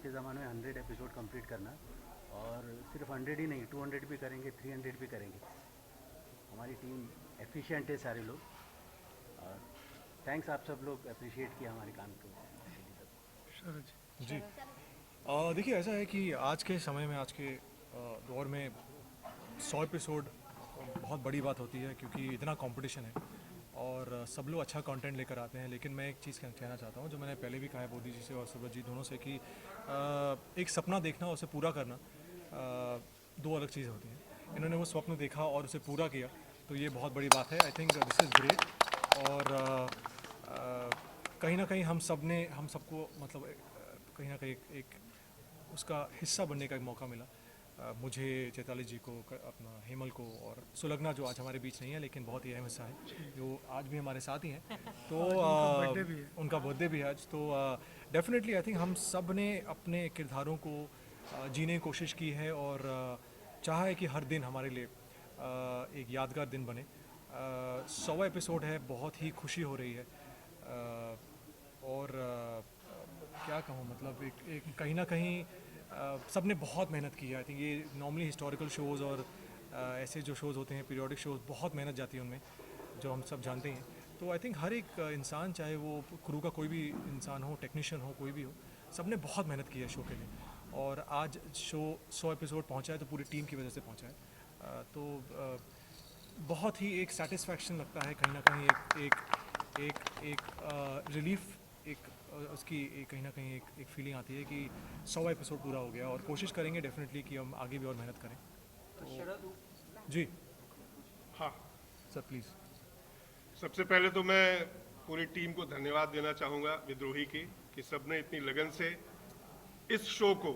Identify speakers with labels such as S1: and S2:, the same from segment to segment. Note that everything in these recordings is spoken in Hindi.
S1: के ज़माने में 100 एपिसोड कंप्लीट करना, और सिर्फ 100 ही नहीं, 200 भी करेंगे, 300 भी करेंगे। हमारी टीम एफिशिएंट है सारे लोग, और थैंक्स आप सब लोग अप्रिशिएट किया हमारे काम को।
S2: शरद जी। देखिए, ऐसा है कि आज के समय में, आज के दौर में 100 एपिसोड बहुत बड़ी बात होती है, क्योंकि इतना कंपटीशन है और सब लोग अच्छा कंटेंट लेकर आते हैं। लेकिन मैं एक चीज़ कहना चाहता हूँ, जो मैंने पहले भी कहा है बोधी जी से और सुब्रत जी दोनों से, कि एक सपना देखना और उसे पूरा करना दो अलग चीज़ें होती हैं। इन्होंने वो स्वप्न देखा और उसे पूरा किया, तो ये बहुत बड़ी बात है। I think this is great. और कहीं ना कहीं हम सबको मतलब कहीं ना कहीं एक उसका हिस्सा बनने का एक मौका मिला। मुझे, चैताली जी को, अपना हेमल को, और सुलग्ना जो आज हमारे बीच नहीं है लेकिन बहुत ही अहम हिस्सा है, जो आज भी हमारे साथ ही हैं। तो उनका बर्थडे भी है आज। तो डेफिनेटली आई थिंक हम सब ने अपने किरदारों को जीने की कोशिश की है, और चाहा है कि हर दिन हमारे लिए एक यादगार दिन बने। 100 एपिसोड है, बहुत ही खुशी हो रही है। और क्या कहूँ, मतलब एक कहीं ना कहीं सब ने बहुत मेहनत की है। आई थिंक ये नॉर्मली हिस्टोरिकल शोज़ और ऐसे जो शोज़ होते हैं, पीरियोडिक शोज़, बहुत मेहनत जाती है उनमें, जो हम सब जानते हैं। तो आई थिंक हर एक इंसान, चाहे वो क्रू का कोई भी इंसान हो, टेक्नीशियन हो, कोई भी हो, सब ने बहुत मेहनत की है शो के लिए। और आज शो 100 एपिसोड पहुंचा है, तो पूरी टीम की वजह से पहुंचा है। तो बहुत ही एक सेटिस्फैक्शन लगता है, कहीं ना कहीं एक रिलीफ, एक उसकी एक कहीं ना कहीं एक फीलिंग आती है कि 100 एपिसोड पूरा हो गया। और कोशिश करेंगे डेफिनेटली कि हम आगे भी और मेहनत करें। तो जी
S3: हाँ,
S2: सर, प्लीज़।
S3: सबसे पहले तो मैं पूरी टीम को धन्यवाद देना चाहूँगा विद्रोही की, कि सबने इतनी लगन से इस शो को,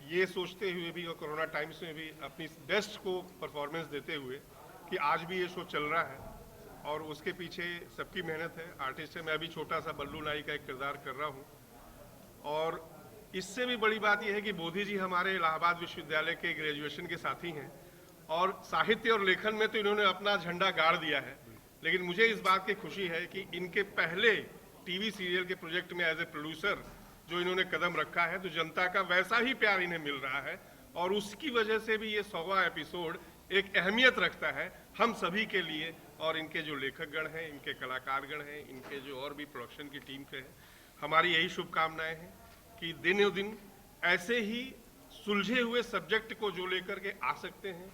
S3: ये सोचते हुए भी और कोरोना टाइम्स में भी अपनी बेस्ट को परफॉर्मेंस देते हुए कि आज भी ये शो चल रहा है, और उसके पीछे सबकी मेहनत है। आर्टिस्ट है, मैं भी छोटा सा बल्लू नाई का एक किरदार कर रहा हूँ। और इससे भी बड़ी बात यह है कि बोधी जी हमारे इलाहाबाद विश्वविद्यालय के ग्रेजुएशन के साथी हैं, और साहित्य और लेखन में तो इन्होंने अपना झंडा गाड़ दिया है। लेकिन मुझे इस बात की खुशी है कि इनके पहले टीवी सीरियल के प्रोजेक्ट में एज ए प्रोड्यूसर जो इन्होंने कदम रखा है, तो जनता का वैसा ही प्यार इन्हें मिल रहा है, और उसकी वजह से भी ये 100वां एपिसोड एक अहमियत रखता है हम सभी के लिए। और इनके जो लेखकगण हैं, इनके कलाकारगण हैं, इनके जो और भी प्रोडक्शन की टीम के हैं, हमारी यही शुभकामनाएं हैं कि दिनों दिन ऐसे ही सुलझे हुए सब्जेक्ट को जो लेकर के आ सकते हैं,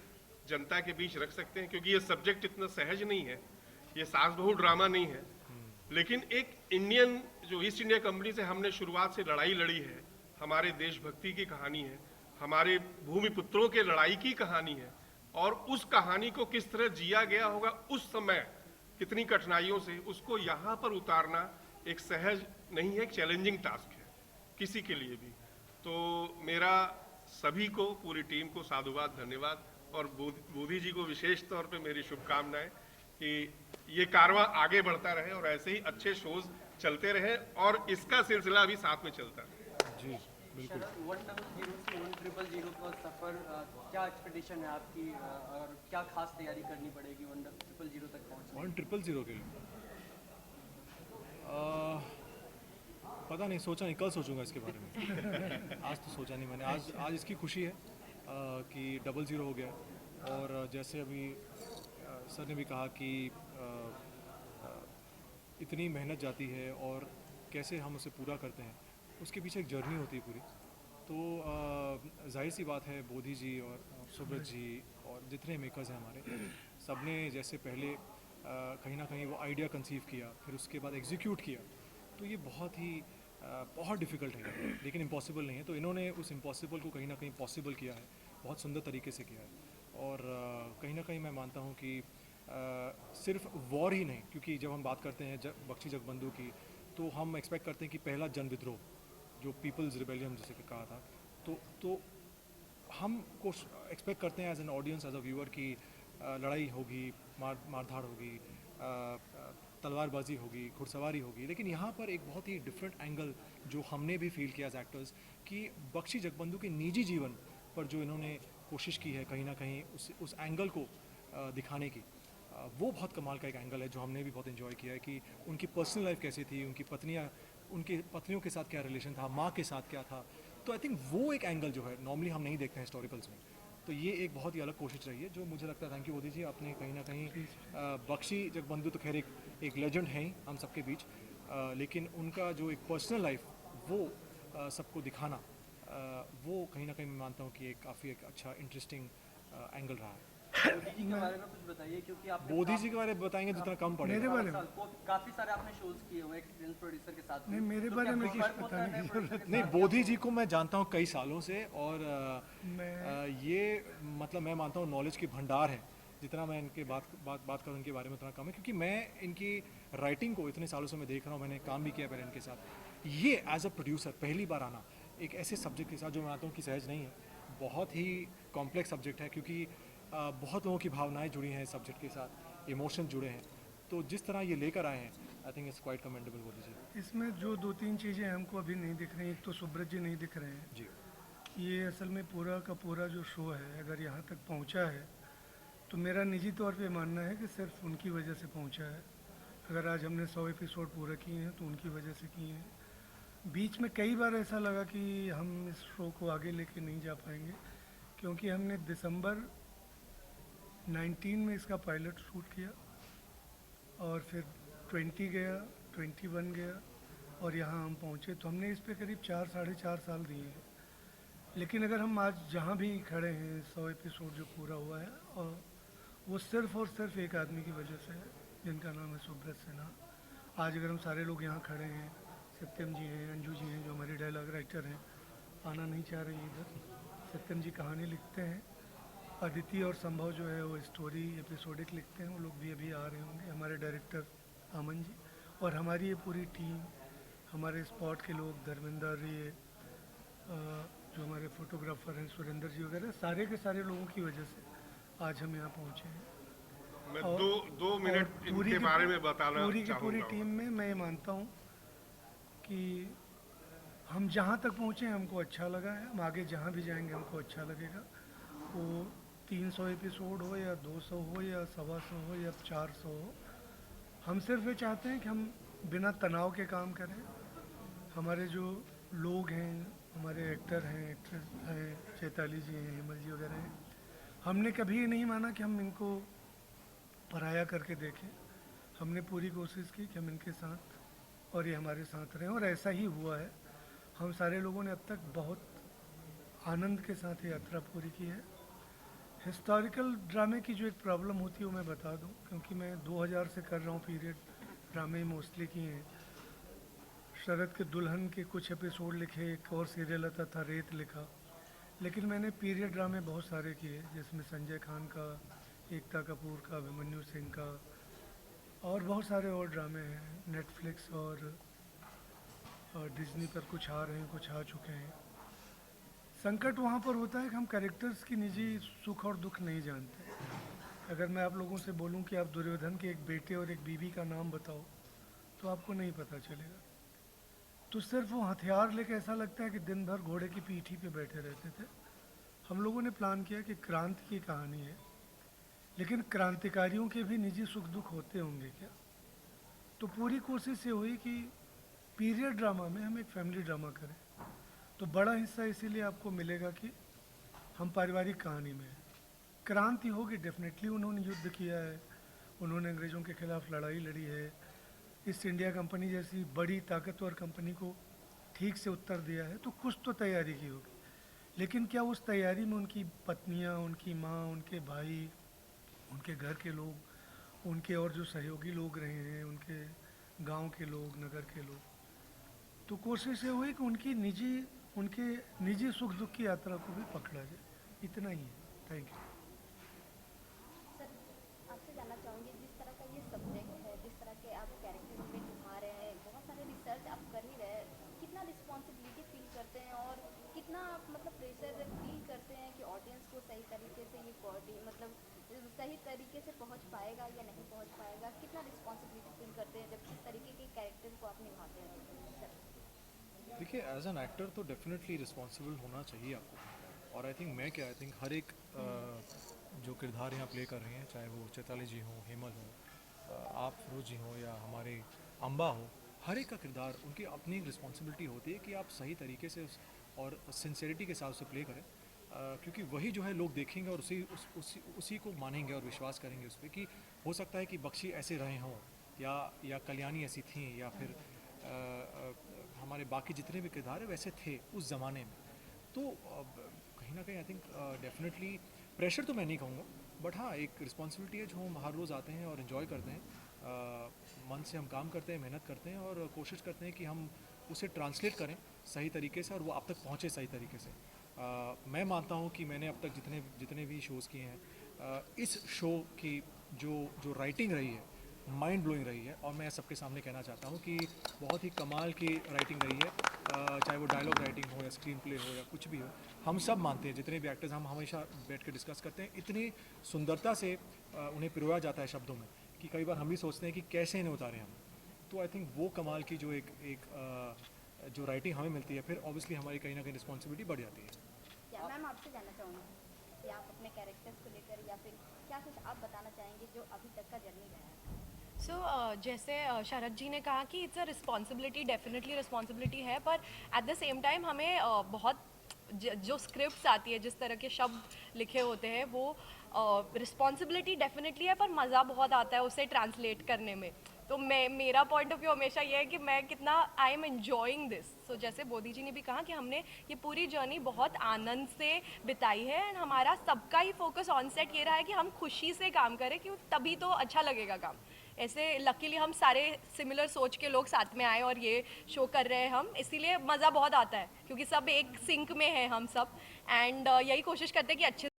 S3: जनता के बीच रख सकते हैं। क्योंकि ये सब्जेक्ट इतना सहज नहीं है, ये सास बहू ड्रामा नहीं है, लेकिन एक इंडियन, जो ईस्ट इंडिया कंपनी से हमने शुरुआत से लड़ाई लड़ी है, हमारे देशभक्ति की कहानी है, हमारे भूमिपुत्रों के लड़ाई की कहानी है, और उस कहानी को किस तरह जिया गया होगा उस समय, कितनी कठिनाइयों से, उसको यहाँ पर उतारना एक सहज नहीं है, एक चैलेंजिंग टास्क है किसी के लिए भी। तो मेरा सभी को, पूरी टीम को साधुवाद, धन्यवाद, और बोधी जी को विशेष तौर पे मेरी शुभकामनाएं कि ये कारवां आगे बढ़ता रहे और ऐसे ही अच्छे शोज चलते रहे, और इसका सिलसिला भी साथ में चलता रहे।
S2: जी बिल्कुल।
S4: 100 से 1000 का सफर, क्या एक्सपेक्टेशन है आपकी, और क्या खास तैयारी करनी पड़ेगी 1000 तक पहुंचने?
S2: 1000 के लिए पता नहीं, सोचा नहीं, कल सोचूंगा इसके बारे में। आज तो सोचा नहीं मैंने। आज इसकी खुशी है कि 00 हो गया। और जैसे अभी सर ने भी कहा कि इतनी मेहनत जाती है और कैसे हम उसे पूरा करते हैं, उसके पीछे एक जर्नी होती है पूरी। तो जाहिर सी बात है, बोधी जी और सुब्रत जी और जितने मेकर्स हैं हमारे, सब ने जैसे पहले कहीं ना कहीं वो आइडिया कंसीव किया, फिर उसके बाद एग्जीक्यूट किया, तो ये बहुत ही बहुत डिफ़िकल्ट है, लेकिन इम्पॉसिबल नहीं है। तो इन्होंने उस इम्पॉसिबल को कहीं ना कहीं पॉसिबल किया है, बहुत सुंदर तरीके से किया है। और कहीं ना कहीं मैं मानता हूँ कि सिर्फ वॉर ही नहीं, क्योंकि जब हम बात करते हैं बख्शी जगबंधु की, तो हम एक्सपेक्ट करते हैं कि पहला जन विद्रोह, जो पीपल्स रिबेलियन जिसे कहा था, तो हम को एक्सपेक्ट करते हैं as an audience, as a viewer, कि लड़ाई होगी, मारधाड़ होगी, तलवारबाजी होगी, घुड़सवारी होगी। लेकिन यहाँ पर एक बहुत ही डिफरेंट एंगल जो हमने भी फील किया एज एक्टर्स, कि बख्शी जगबंधु के निजी जीवन पर जो इन्होंने कोशिश की है कहीं ना कहीं उस एंगल को दिखाने की, वो बहुत कमाल का एक एंगल है जो हमने भी बहुत इन्जॉय किया है। कि उनकी पर्सनल लाइफ कैसी थी, उनकी पत्नियों के साथ क्या रिलेशन था, माँ के साथ क्या था, तो आई थिंक वो एक एंगल जो है नॉर्मली हम नहीं देखते हैं हिस्टोरिकल्स में, तो ये एक बहुत ही अलग कोशिश रही है जो मुझे लगता है, थैंक यू मोदी जी, आपने कहीं ना कहीं बख्शी जगबंधु तो खैर एक लेजेंड है ही हम सबके बीच, लेकिन उनका जो एक पर्सनल लाइफ वो सबको दिखाना, वो कहीं ना कहीं मैं मानता हूँ कि एक काफ़ी एक अच्छा इंटरेस्टिंग एंगल रहा है।
S4: मोदी जी के बारे में कुछ बताइए, क्योंकि आपने
S2: मोदी जी के बारे में बताएंगे जितना कम पड़ेगा।
S5: मेरे बारे में
S4: काफी सारे आपने शोज किए हुए एक्सपीरियंस प्रोड्यूसर के साथ।
S5: नहीं, मेरे
S4: तो
S5: बारे
S4: क्या
S5: में
S4: कोई
S5: कुछ
S4: फर्क होता
S5: बताने
S4: है
S5: की
S4: producer
S5: जरूरत
S4: के
S2: नहीं,
S4: साथ?
S2: बोधी जी को मैं जानता हूँ कई सालों से, और
S5: मैं
S2: ये मतलब मैं मानता हूँ नॉलेज की भंडार है। जितना मैं इनके बात करूँ इनके बारे में उतना कम है, क्योंकि मैं इनकी राइटिंग को इतने सालों से मैं देख रहा हूँ, मैंने काम भी किया पहले इनके साथ। ये एज अ प्रोड्यूसर पहली बार आना एक ऐसे सब्जेक्ट के साथ जो मैं मानता हूँ कि सहज नहीं है, बहुत ही कॉम्प्लेक्स सब्जेक्ट है, क्योंकि बहुत लोगों की भावनाएं जुड़ी हैं इस सब्जेक्ट के साथ, इमोशन जुड़े हैं, तो जिस तरह ये लेकर आए हैं I think it's quite commendable Modi ji.
S5: इसमें जो 2-3 चीज़ें हमको अभी नहीं दिख रही, एक तो सुब्रत जी नहीं दिख रहे हैं।
S2: जी
S5: ये असल में पूरा का पूरा जो शो है अगर यहाँ तक पहुँचा है तो मेरा निजी तौर पे मानना है कि सिर्फ उनकी वजह से पहुँचा है। अगर आज हमने 100 एपिसोड पूरे किए हैं तो उनकी वजह से किए हैं। बीच में कई बार ऐसा लगा कि हम इस शो को आगे लेके नहीं जा पाएंगे, क्योंकि हमने दिसंबर 19 में इसका पायलट शूट किया और फिर 20 गया, 21 गया और यहाँ हम पहुँचे, तो हमने इस पे करीब 4-4.5 साल दिए हैं। लेकिन अगर हम आज जहाँ भी खड़े हैं 100 एपिसोड जो पूरा हुआ है, और वो सिर्फ और सिर्फ एक आदमी की वजह से है जिनका नाम है सुब्रत सिन्हा। आज अगर हम सारे लोग यहाँ खड़े हैं, सत्यम जी हैं, अंजू जी हैं जो हमारे डायलॉग राइटर हैं, आना नहीं चाह रही इधर, सत्यम जी कहानी लिखते हैं, अदिति और संभव जो है वो स्टोरी एपिसोडिक लिखते हैं, वो लोग भी अभी आ रहे होंगे, हमारे डायरेक्टर अमन जी, और हमारी ये पूरी टीम, हमारे स्पॉट के लोग धर्मेंद्र, ये जो हमारे फोटोग्राफर हैं सुरेंद्र जी वगैरह, सारे के सारे लोगों की वजह से आज हम यहाँ पहुँचे हैं।
S3: मैं
S5: और-
S3: दो
S5: और
S3: मिनट
S5: पूरी
S3: इनके
S5: की
S3: बारे में बताना
S5: पूरी की पूरी
S3: चाहूँगा।
S5: टीम में मैं ये मानता हूँ कि हम जहाँ तक पहुँचे हैं हमको अच्छा लगा है, हम आगे जहाँ भी जाएंगे हमको अच्छा लगेगा। वो 300 एपिसोड हो या 200 हो या 125 हो या 400 हो, हम सिर्फ ये चाहते हैं कि हम बिना तनाव के काम करें। हमारे जो लोग हैं, हमारे एक्टर हैं, एक्ट्रेस हैं, चैताली जी हैं, हेमल जी वगैरह हैं, हमने कभी ये नहीं माना कि हम इनको पराया करके देखें। हमने पूरी कोशिश की कि हम इनके साथ और ये हमारे साथ रहें, और ऐसा ही हुआ है। हम सारे लोगों ने अब तक बहुत आनंद के साथ ये यात्रा पूरी की है। हिस्टोरिकल ड्रामे की जो एक प्रॉब्लम होती है वो मैं बता दूं, क्योंकि मैं 2000 से कर रहा हूँ, पीरियड ड्रामे मोस्टली किए हैं। शरद के दुल्हन के कुछ एपिसोड लिखे, एक और सीरियल आता था रेत लिखा, लेकिन मैंने पीरियड ड्रामे बहुत सारे किए, जिसमें संजय खान का, एकता कपूर का, अभिमन्यु सिंह का, और बहुत सारे और ड्रामे हैं। नेटफ्लिक्स और डिज्नी पर कुछ आ रहे हैं, कुछ आ चुके हैं। संकट वहाँ पर होता है कि हम कैरेक्टर्स की निजी सुख और दुख नहीं जानते। अगर मैं आप लोगों से बोलूं कि आप दुर्योधन के एक बेटे और एक बीवी का नाम बताओ तो आपको नहीं पता चलेगा। तो सिर्फ वो हथियार लेके ऐसा लगता है कि दिन भर घोड़े की पीठी पे बैठे रहते थे। हम लोगों ने प्लान किया कि क्रांति की कहानी है, लेकिन क्रांतिकारियों के भी निजी सुख दुख होते होंगे क्या। तो पूरी कोशिश ये हुई कि पीरियड ड्रामा में हम एक फैमिली ड्रामा करें। तो बड़ा हिस्सा इसीलिए आपको मिलेगा कि हम पारिवारिक कहानी में हैं। क्रांति होगी डेफिनेटली, उन्होंने युद्ध किया है, उन्होंने अंग्रेज़ों के खिलाफ लड़ाई लड़ी है, ईस्ट इंडिया कंपनी जैसी बड़ी ताकतवर कंपनी को ठीक से उत्तर दिया है, तो कुछ तो तैयारी की होगी। लेकिन क्या उस तैयारी में उनकी पत्नियां, उनकी माँ, उनके भाई, उनके घर के लोग, उनके और जो सहयोगी लोग रहे हैं, उनके गांव के लोग, नगर के लोग, तो कोशिश ये हुई कि उनके निजी सुख दुख की यात्रा को भी पकड़ा जाए। इतना ही है। Thank you.
S6: सर, आपसे जानना चाहूँगी, जिस तरह का ये सब्जेक्ट है, जिस तरह के आप कैरेक्टर्स पे निभा रहे हैं, बहुत सारे रिसर्च आप कर ही रहे हैं, कितना रिस्पॉन्सिबिलिटी फील करते हैं और कितना आप मतलब प्रेशर फील करते हैं कि ऑडियंस को सही तरीके से ये बॉडी मतलब सही तरीके से पहुंच पाएगा या नहीं पहुंच पाएगा, कितना रिस्पॉन्सिबिलिटी फील करते हैं जब इस तरीके के कैरेक्टर को आप निभाते हैं? सर,
S2: देखिए, एज एन एक्टर तो डेफिनेटली रिस्पॉन्सिबल होना चाहिए आपको, और आई थिंक हर एक जो किरदार यहाँ प्ले कर रहे हैं, चाहे वो चैताली जी हों, हेमल हो, आप फिरोज जी हों या हमारे अम्बा हो, हर एक का किरदार, उनकी अपनी एक रिस्पॉन्सिबिलिटी होती है कि आप सही तरीके से और सिंसेरिटी के साथ उसे प्ले करें, क्योंकि वही जो है लोग देखेंगे और उसी को मानेंगे और विश्वास करेंगे उस पर कि हो सकता है कि बख्शी ऐसे रहे हों या कल्याणी ऐसी थी या फिर हमारे बाकी जितने भी किरदार हैं वैसे थे उस ज़माने में। तो कहीं ना कहीं आई थिंक डेफिनेटली प्रेशर तो मैं नहीं कहूँगा, बट हाँ एक रिस्पॉन्सिबिलिटी है जो हम हर रोज़ आते हैं और इन्जॉय करते हैं, मन से हम काम करते हैं, मेहनत करते हैं और कोशिश करते हैं कि हम उसे ट्रांसलेट करें सही तरीके से और वो आप तक पहुँचे सही तरीके से। मैं मानता हूँ कि मैंने अब तक जितने भी शोज़ किए हैं, इस शो की जो राइटिंग रही है माइंड ब्लोइंग रही है, और मैं सबके सामने कहना चाहता हूँ कि बहुत ही कमाल की राइटिंग रही है, चाहे वो डायलॉग राइटिंग हो या स्क्रीन प्ले हो या कुछ भी हो। हम सब मानते हैं, जितने भी एक्टर्स हम हमेशा बैठ के डिस्कस करते हैं, इतनी सुंदरता से उन्हें पिरोया जाता है शब्दों में कि कई बार हम भी सोचते हैं कि कैसे इन्हें उतारें हम। तो आई थिंक वो कमाल की जो जो राइटिंग हमें मिलती है, फिर ऑब्वियसली हमारी कहीं ना कहीं रिस्पॉन्सिबिलिटी बढ़ जाती है।
S6: क्या मैम आपसे जानना चाहूँगी कि आप अपने कैरेक्टर्स को लेकर या फिर क्या कुछ आप बताना चाहेंगे जो अभी तक का जर्नी रहा है?
S7: सो जैसे शरद जी ने कहा कि it's a responsibility, definitely responsibility है, पर एट द सेम टाइम हमें बहुत जो स्क्रिप्ट्स आती है, जिस तरह के शब्द लिखे होते हैं, वो रिस्पॉन्सिबिलिटी डेफिनेटली है, पर मज़ा बहुत आता है उसे ट्रांसलेट करने में। तो मेरा पॉइंट ऑफ व्यू हमेशा ये है कि मैं कितना आई एम एन्जॉइंग दिस। सो जैसे बोधी जी ने भी कहा कि हमने ये पूरी जर्नी बहुत आनंद से बिताई है, एंड हमारा सबका ही फोकस ऑन सेट ये रहा है कि हम खुशी से काम करें, क्यों तभी तो अच्छा लगेगा काम। ऐसे लकीली हम सारे सिमिलर सोच के लोग साथ में आए और ये शो कर रहे हैं हम, इसीलिए मज़ा बहुत आता है क्योंकि सब एक सिंक में है हम सब, एंड यही कोशिश करते हैं कि अच्छे